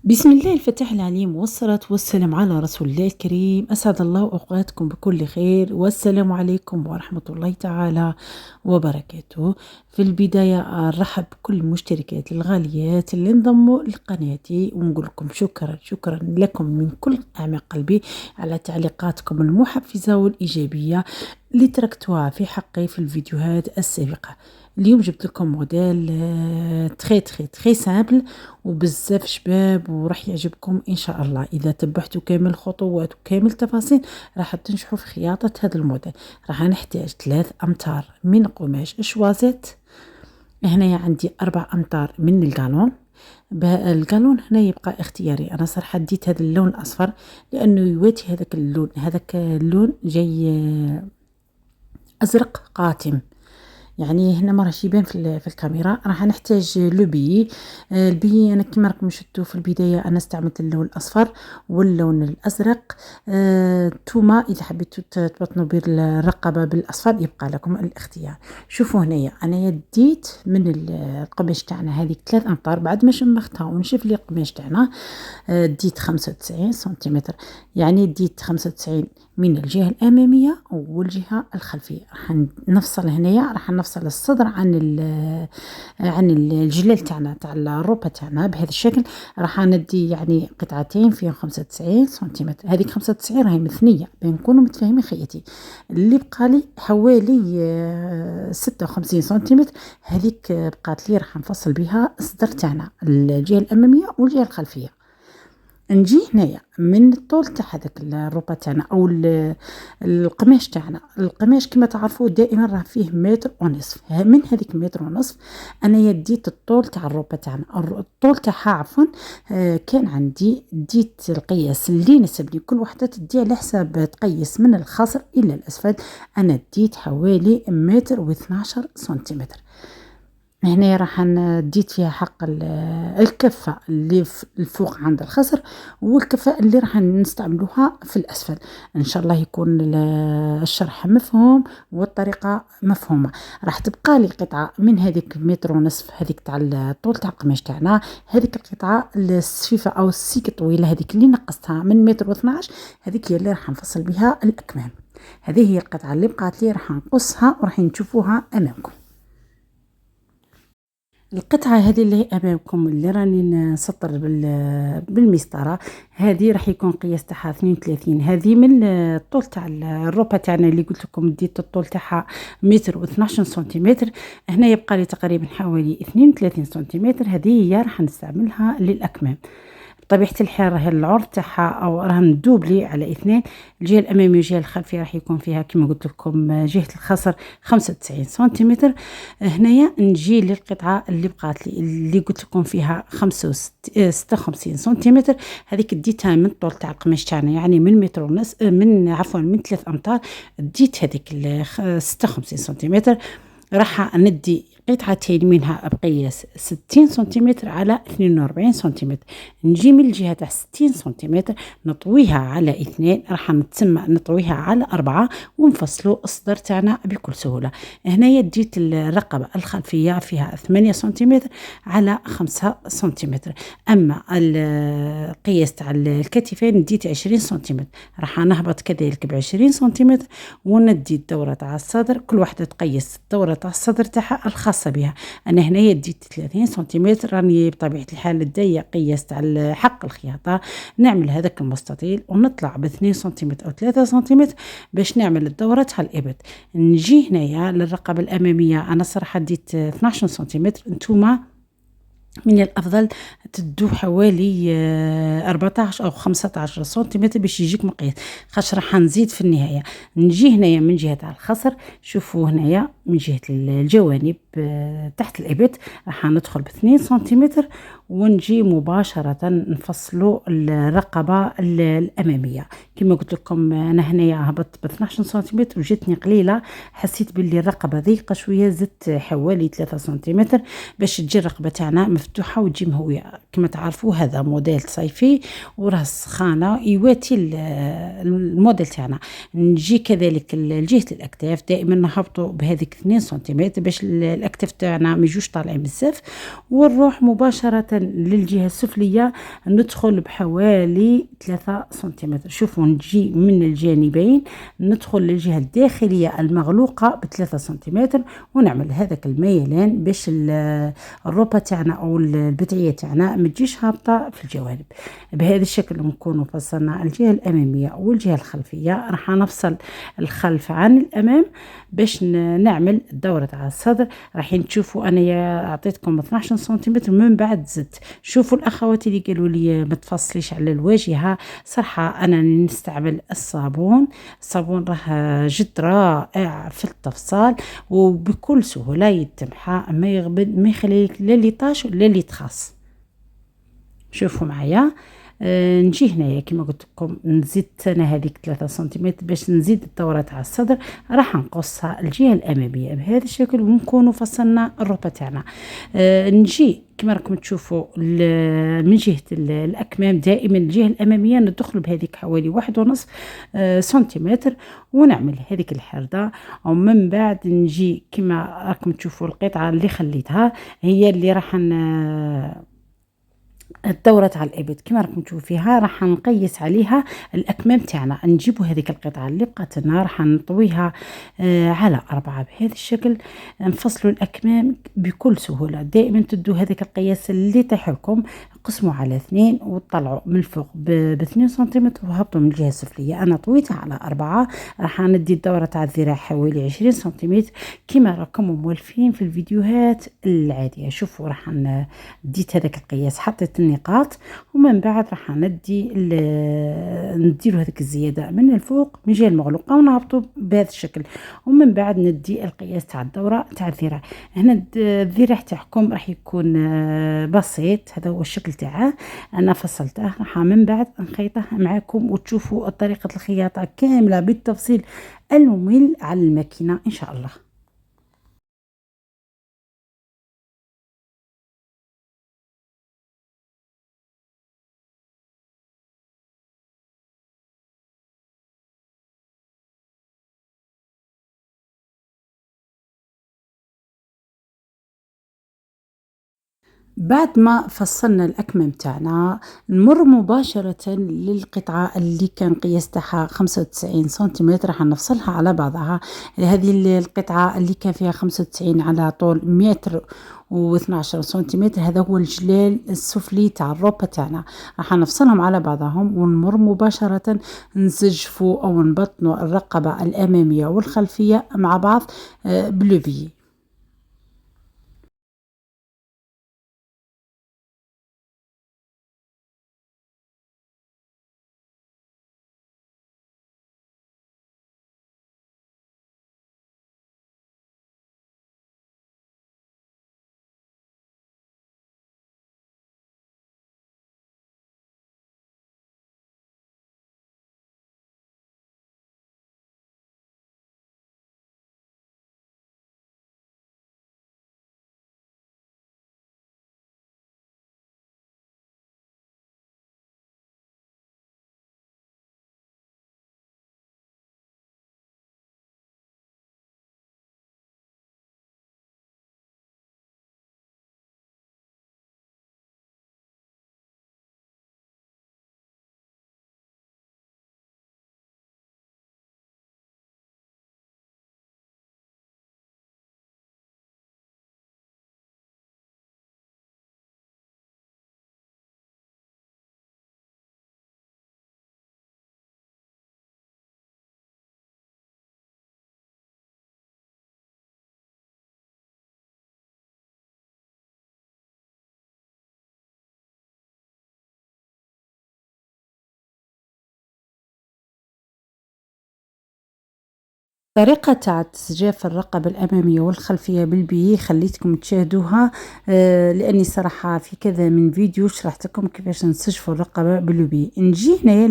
بسم الله الفتاح العليم والصلاة والسلام على رسول الله الكريم. أسعد الله أوقاتكم بكل خير، والسلام عليكم ورحمة الله تعالى وبركاته. في البداية أرحب بكل المشتركات الغاليات اللي انضموا لقناتي، ونقول لكم شكرا لكم من كل أعماق قلبي على تعليقاتكم المحفزة والإيجابية اللي تركتوها في حقي في الفيديوهات السابقة. اليوم جبت لكم موديل تري سامبل وبزاف شباب، وراح يعجبكم ان شاء الله. اذا تبعتوا كامل الخطوات وكامل التفاصيل راح تنجحوا في خياطة هذا الموديل. راح نحتاج 3 امتار من قماش شوازيت. هنا عندي 4 امتار من القالون. القالون هنا يبقى اختياري، انا صراحه ديت هذا اللون الاصفر لانه يواتي هذاك اللون جاي ازرق قاتم، يعني هنا ما راهش يبان في الكاميرا. راح نحتاج لوبي. البي انا كما راكم شفتوا في البدايه انا استعملت اللون الاصفر واللون الازرق. نتوما اذا حبيتوا تبطنوا بالرقبه بالاصفر يبقى لكم الاختيار. شوفوا هنايا انا ديت من القماش تاعنا هذيك 3 امتار بعد ما شمختها ونشف لي القماش تاعنا. ديت 95 سنتيمتر، يعني ديت 95 من الجهة الأمامية والجهة الخلفية. راح نفصل هنايا، راح نفصل الصدر عن الجلال تاعنا تاع الروبة تاعنا بهذا الشكل. راح ندي يعني قطعتين فيهم 95 سنتيمتر. هذيك 95 راهي مثنية بين نكونوا متفاهمين خيتي. اللي بقى لي حوالي 56 سنتيمتر، هذيك بقات لي راح نفصل بها الصدر تاعنا الجهة الأمامية والجهة الخلفية. نجي هنايا من الطول تاع هذاك الروبه تاعنا او القماش تاعنا. القماش كما تعرفوا دائما راه فيه متر ونصف. من هذيك متر ونصف انا يديت الطول تاع الروبه تاعنا، الطول تاعها عفوا. كان عندي ديت القياس اللي يناسب لي، كل وحده تدي على حساب تقيس من الخصر الى الاسفل. انا ديت حوالي متر و12 سنتيمتر. هنا راح نديت فيها حق الكفة اللي في الفوق عند الخصر، والكفة اللي راح نستعملوها في الأسفل. إن شاء الله يكون الشرح مفهوم والطريقة مفهومة. راح تبقى لي قطعة من هذيك متر ونصف، هذيك تاع الطول تاع القماش تاعنا. هذيك القطعة السفيفة أو السيك طويلة هذيك اللي نقصتها من متر و12، هذيك هي اللي راح نفصل بها الأكمام. هذه هي القطعة اللي بقات لي، راح نقصها وراح نشوفوها أمامكم. القطعة هذه اللي أمامكم اللي راني نسطر بالمسطرة، هذه راح يكون قياس تاعها 32. هذه من الطول تاع الروبة تاعنا اللي قلت لكم ديت الطول تاعها متر و12 سنتيمتر. هنا يبقى لي تقريبا حوالي 32 سنتيمتر. هذه هي راح نستعملها للأكمام. بطبيعة الحال راهي العرض تاعها او راه ندوبلي على 2. الجهة الأمامية والجهة الخلفية راح يكون فيها كما قلت لكم جهة الخصر 95 سنتيمتر. هنايا نجي للقطعة اللي بقات لي اللي قلت لكم فيها 56 سنتيمتر. هذيك ديتها من الطول تاع القماش تاعنا، يعني من متر ونص، من 3 امتار. ديت هذيك 56 سنتيمتر. راح ندي قطعتين منها بقياس 60 سنتيمتر على 42 سنتيمتر. نجي من الجهة تاع 60 سنتيمتر نطويها على 2، راح نتسمى نطويها على 4 ونفصلوا الصدر تاعنا بكل سهولة. هنا ديت الرقبة الخلفية فيها 8 سنتيمتر على 5 سنتيمتر. أما القياس تاع الكتفين ديت 20 سنتيمتر، راح نهبط كذلك ب20 سنتيمتر وندي الدورة تاع الصدر. كل واحدة تقيس الدورة تاع الصدر تاعها الخاصة بها. انا هنايا ديت 30 سنتيمتر، راني بطبيعه الحال دايه قياس تاع حق الخياطه. نعمل هذاك المستطيل ونطلع ب2 سنتيمتر او 3 سنتيمتر باش نعمل الدوره تاع الابط. نجي هنايا للرقبه الاماميه، انا صراحه ديت 12 سنتيمتر. نتوما من الافضل تدو حوالي 14 او 15 سنتيمتر باش يجيك مقياس، خاطر راح نزيد في النهايه. نجي هنايا من جهه الخصر، شوفوا هنايا من جهه الجوانب تحت الابط راح ندخل ب2 سنتيمتر ونجي مباشره نفصلوا الرقبه الاماميه. كما قلت لكم انا هنايا هبطت ب12 سنتيمتر وجاتني قليله، حسيت باللي الرقبه ضيقه شويه، زدت حوالي 3 سنتيمتر باش تجي الرقبه تاعنا مفتوحة وتجي مهوية. كما تعرفوا هذا موديل صيفي وراه سخانة يواتي الموديل تاعنا. نجي كذلك لجهة الأكتاف دائما نهبطوا بهذيك 2 سنتيمتر باش الأكتاف تاعنا ما يجوش طالعين بزاف، ونروح مباشرة للجهة السفلية ندخل بحوالي 3 سنتيمتر. شوفوا نجي من الجانبين ندخل للجهة الداخلية المغلوقة ب3 سنتيمتر ونعمل هذاك الميلان باش الروبة تاعنا أو البدعية تاعنا ما تجيش هابطة في الجوانب. بهذا الشكل نكون فصلنا الجهة الأمامية والجهة الخلفية. راح نفصل الخلف عن الأمام باش نعمل دورة على الصدر. راح تشوفوا أنا أعطيتكم 12 سنتيمتر من بعد زدت. شوفوا الأخوات اللي قالوا لي ما تفصليش على الواجهة، صراحة أنا نستعمل الصابون راه جد رائع في التفصال وبكل سهولة يتمحى، ما يغبن ما يخليك لا اللي طاش ولا اللي تخاص. شوفوا معايا نجي هنايا كما قلت لكم نزيد انا هذيك 3 سنتيمتر باش نزيد الدوره تاع الصدر. راح نقصها الجهه الاماميه بهذا الشكل ونكونوا فصلنا الربه تاعنا. نجي كما راكم تشوفوا من جهه الاكمام دائما الجهه الاماميه ندخل بهذيك حوالي 1.5 سنتيمتر ونعمل هذيك الحرده. ومن بعد نجي كما راكم تشوفوا القطعه اللي خليتها هي اللي راح الدورة تاع الإبط كما راكم تشوفوا فيها. راح نقيس عليها الأكمام تاعنا. نجيبوا هذيك القطعة اللي بقات لنا راح نطويها على 4 بهذا الشكل. نفصلوا الأكمام بكل سهولة. دائما تدوا هذيك القياس اللي يطيح لكم قسموا على 2 وطلعوا من الفوق ب2 سنتيمتر وهبطوا من الجهة السفلية. أنا طويتها على 4. راح ندي الدورة تاع الذراع حوالي 20 سنتيمتر كما راكم مولفين في الفيديوهات العادية. شوفوا راح ديت هذاك القياس حطيت النقاط ومن بعد راح نديروا هذيك الزياده من الفوق من جهه المغلوقه ونهبطوا بهذا الشكل. ومن بعد ندي القياس تاع الدوره تاع الذراع. هنا الذراع تاعكم راح يكون بسيط. هذا هو الشكل تاعه انا فصلته. راح من بعد نخيطه معكم وتشوفوا طريقه الخياطه كامله بالتفصيل الممل على الماكينه ان شاء الله. بعد ما فصلنا الأكمام تاعنا نمر مباشرة للقطعة اللي كان قياس تاعها 95 سنتيمتر. راح نفصلها على بعضها. هذه القطعة اللي كان فيها 95 على طول متر و12 سنتيمتر هذا هو الجلال السفلي تاع الروبة تاعنا. راح نفصلهم على بعضهم ونمر مباشرة نزجفوا أو نبطنوا الرقبة الأمامية والخلفية مع بعض بلوفي. الطريقة تاع تسجيف الرقبة الأمامية والخلفية بالبي خليتكم تشاهدوها، لأني صراحة في كذا من فيديو شرحت لكم كيفاش نسجفوا الرقبة بالبي. نجي هنايا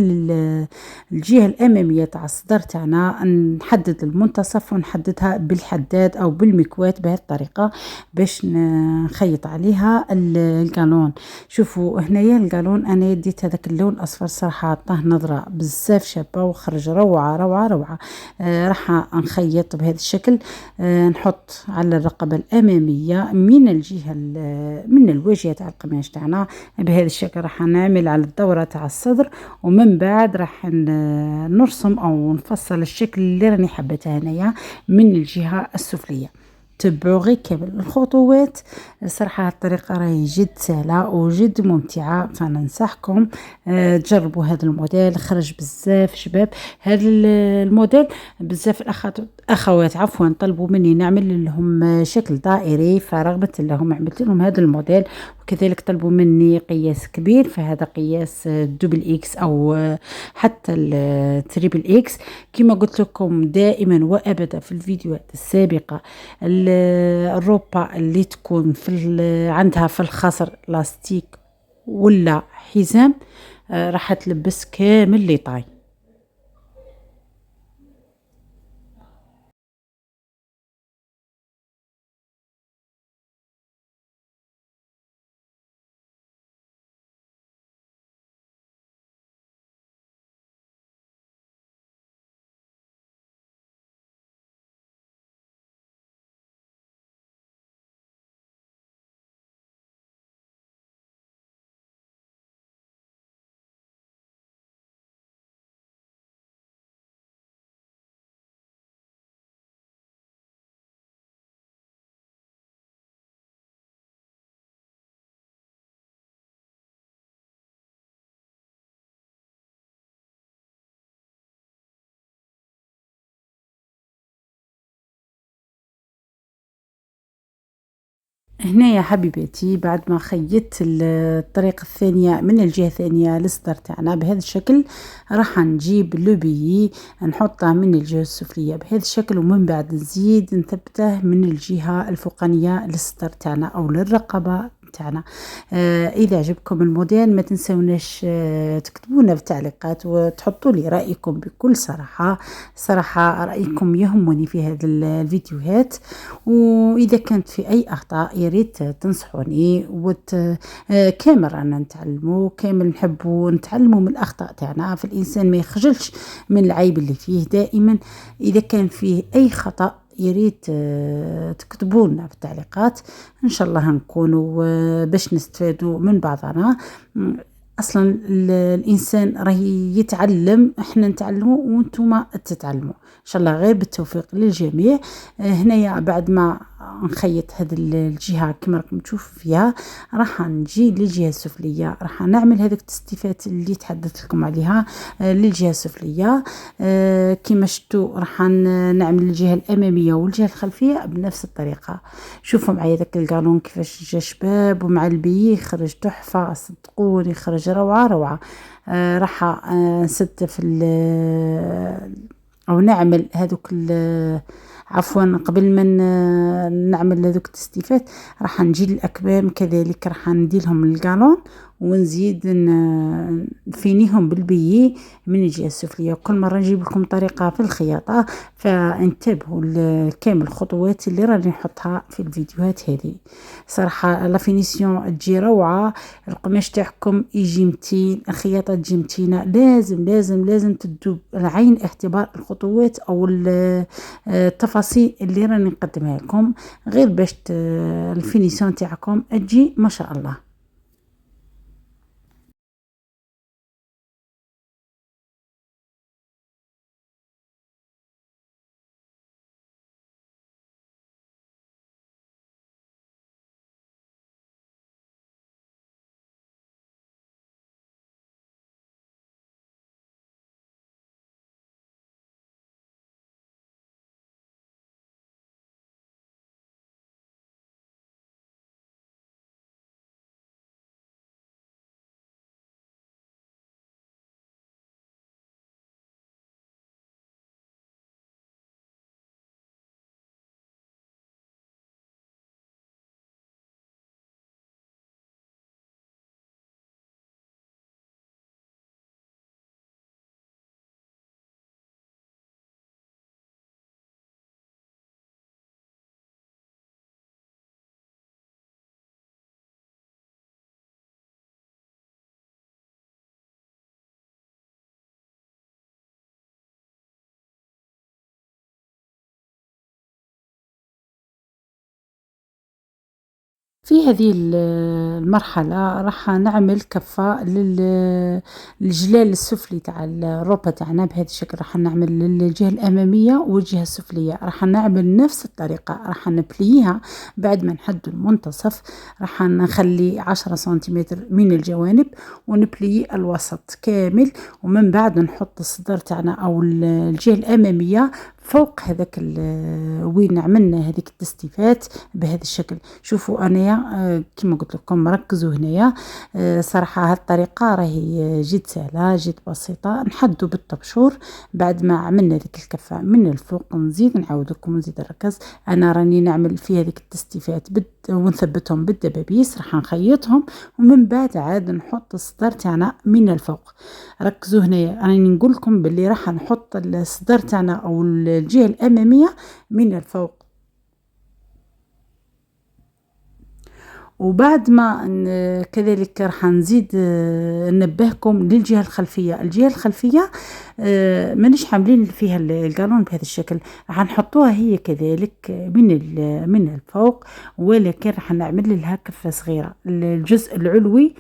للجهة الأمامية تاع الصدر تاعنا، نحدد المنتصف ونحددها بالحداد أو بالمكواة بهذه الطريقة باش نخيط عليها القالون. شوفوا هنايا القالون أنا يديت هذاك اللون الأصفر صراحة عطاه نظرة بزاف شابة وخرج روعة روعة روعة. راح نخيط بهذا الشكل. نحط على الرقبة الأمامية من الجهة من الواجهة تاع القماش تاعنا بهذا الشكل. راح نعمل على الدورة تاع الصدر، ومن بعد راح نرسم أو نفصل الشكل اللي راني حبيته هنايا من الجهة السفلية. تبعوا غير كامل الخطوات. صراحة الطريقة راهي جد سهلة وجد ممتعة، فننصحكم تجربوا هذا الموديل. خرج بزاف شباب هذا الموديل. بزاف اخوات عفوا طلبوا مني نعمل لهم شكل دائري، فرغبت لهم عملت لهم هذا الموديل. وكذلك طلبوا مني قياس كبير، فهذا قياس دبل اكس او حتى التريبل اكس. كما قلت لكم دائما وابدا في الفيديوهات السابقة، الروبة اللي تكون عندها في الخصر لاستيك ولا حزام راح تلبس كامل لي طاي. هنا يا حبيباتي بعد ما خيطت الطريقة الثانية من الجهة الثانية للصدر تاعنا بهذا الشكل، راح نجيب لوبي نحطه من الجهة السفلية بهذا الشكل، ومن بعد نزيد نثبته من الجهة الفوقانية للصدر تاعنا أو للرقبة تاعنا. اذا عجبكم الموديل ما تنسوناش تكتبونا في التعليقات وتحطوا لي رايكم بكل صراحه. صراحه رايكم يهمني في هذه الفيديوهات، واذا كانت في اي اخطاء يا ريت تنصحوني كامل رانا نتعلموا، كامل نحبوا نتعلموا من الاخطاء تاعنا، فالانسان ما يخجلش من العيب اللي فيه دائما. اذا كان فيه اي خطأ يا ريت تكتبوا لنا في التعليقات، ان شاء الله نكونوا باش نستفادوا من بعضنا. اصلا الانسان راه يتعلم، احنا نتعلموا وانتم تتعلموا ان شاء الله. غير بالتوفيق للجميع. هنايا بعد ما نخيط هذه الجهه كما راكم تشوفوا فيها، راح نجي للجهه السفليه، راح نعمل هذيك التستيفات اللي تحدثت لكم عليها للجهه السفليه. كما شفتوا راح نعمل الجهه الاماميه والجهه الخلفيه بنفس الطريقه. شوفوا معايا ذاك القالون كيفاش جا شباب، ومع البي خرج تحفه صدقوني، خرج روعه روعه. راح نستف او نعمل هذوك عفوا قبل ما نعمل هذوك التستيفات، راح نجي للاكمام كذلك راح نديرهم القالون ونزيد نفينيهم بالبي من الجهه السفليه. وكل مره نجيب لكم طريقه في الخياطه، فانتبهوا لكامل الخطوات اللي راني نحطها في الفيديوهات هذه. صراحه لا فينيسيون تجي روعه، القماش تاعكم يجي متين، الخياطه تجي متينه. لازم لازم لازم تدوا العين اعتبار الخطوات او التفاصيل اللي راني نقدمها لكم، غير باش الفينيسيون تاعكم تجي ما شاء الله. في هذه المرحلة راح نعمل كفة للجلال السفلي تاع الروبة تاعنا بهذا الشكل. راح نعمل للجهة الأمامية والجهة السفلية، راح نعمل نفس الطريقة، راح نبليها بعد ما نحدو المنتصف. راح نخلي 10 سنتيمتر من الجوانب ونبلي الوسط كامل، ومن بعد نحط الصدر تاعنا أو الجهة الأمامية فوق هذاك وين عملنا هذيك التستيفات بهذا الشكل. شوفوا انايا كما قلت لكم ركزوا هنايا. صراحه هذه الطريقه راهي جد سهله جد بسيطه. نحدوا بالطبشور بعد ما عملنا ذيك الكفه من الفوق، نزيد نعاود لكم نزيد نركز. انا راني نعمل في هذيك التستيفات ونثبتهم بالدبابيس، راح نخيطهم ومن بعد عاد نحط الصدر تاعنا من الفوق. ركزوا هنايا، راني نقول لكم باللي راح نحط الصدر تاعنا او الجهه الاماميه من الفوق، وبعد ما كذلك راح نزيد ننبهكم للجهه الخلفيه. الجهه الخلفيه مانيش عاملين فيها القانون بهذا الشكل، راح نحطوها هي كذلك من الفوق، ولكن راح نعمل لها كفه صغيره. الجزء العلوي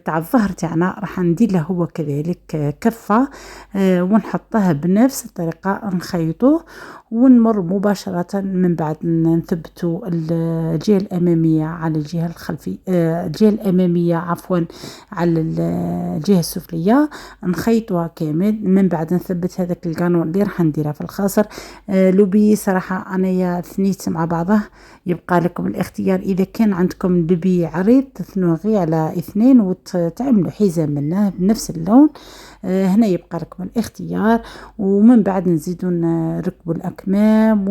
تاع الظهر تاعنا راح ندير له هو كذلك كفه، ونحطها بنفس الطريقه، نخيطوه ونمر مباشره. من بعد نثبتوا الجهه الاماميه على الجهه الخلفيه، الجهه الاماميه عفوا على الجهه السفليه، نخيطوها كامل. من بعد نثبت هذاك القانون اللي راح نديرها في الخاصر. لوبي صراحه انايا ثنيت مع بعضه، يبقى لكم الاختيار. اذا كان عندكم لوبي عريض تثنوه غير على 2 وتعملوا حزام منه بنفس اللون. هنا يبقى لكم الاختيار. ومن بعد نزيدوا نركبوا الاكمام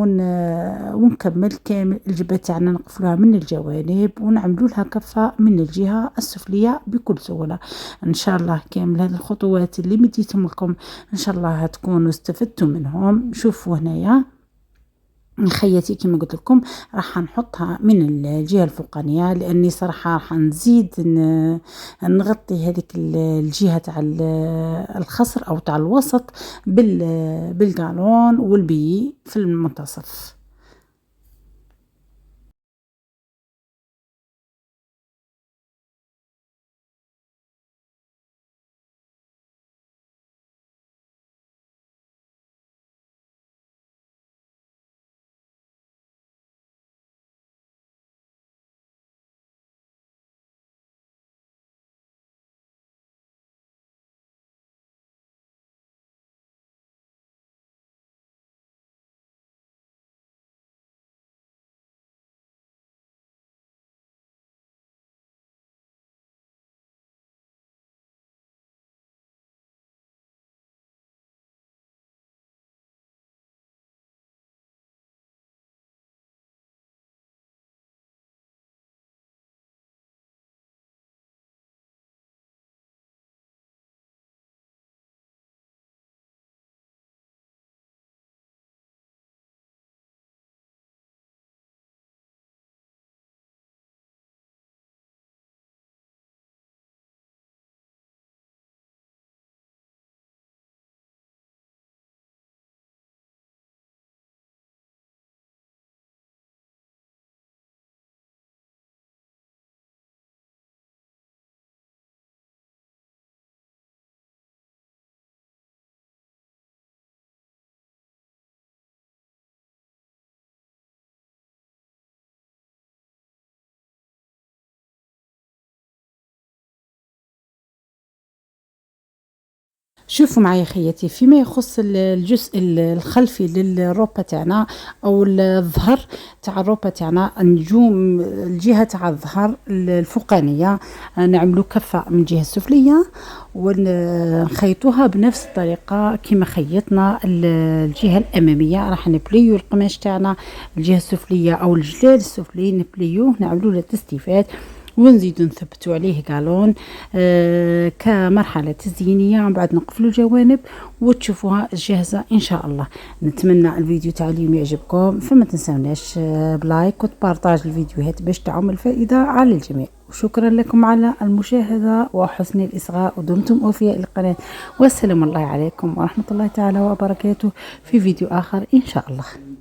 ونكمل كامل الجبهه تاعنا، نقفلوها من الجوانب ونعملوا لها كفه من الجهه السفليه بكل سهوله. ان شاء الله كامل هذه الخطوات اللي مديتهم لكم ان شاء الله تكونوا استفدتوا منهم. شوفوا هنايا الخياتي كما قلت لكم راح نحطها من الجهه الفوقانيه، لاني صراحه راح نزيد نغطي هذيك الجهه تاع الخصر او تاع الوسط بالقالون والبي في المنتصف. شوفوا معايا خياتي، فيما يخص الجزء الخلفي للروبة تاعنا او الظهر تاع الروبة تاعنا، نجوم الجهة تاع الظهر الفوقانية نعملو كفة من الجهة السفلية ونخيطوها بنفس الطريقة كما خيطنا الجهة الأمامية. راح نبليو القماش تاعنا الجهة السفلية أو الجلال السفلي، نبليوه نعملو له تستيفات ونزيدو نثبتو عليه قالون كمرحلة تزيينية. من بعد نقفلو الجوانب وتشوفوها جاهزة ان شاء الله. نتمنى الفيديو تاع اليوم يعجبكم، فما تنسوناش بلايك وتبارطاج الفيديوهات باش تعم الفائدة على الجميع. وشكرا لكم على المشاهدة وحسن الإصغاء، ودمتم أوفياء للقناة، والسلام الله عليكم ورحمة الله تعالى وبركاته في فيديو آخر إن شاء الله.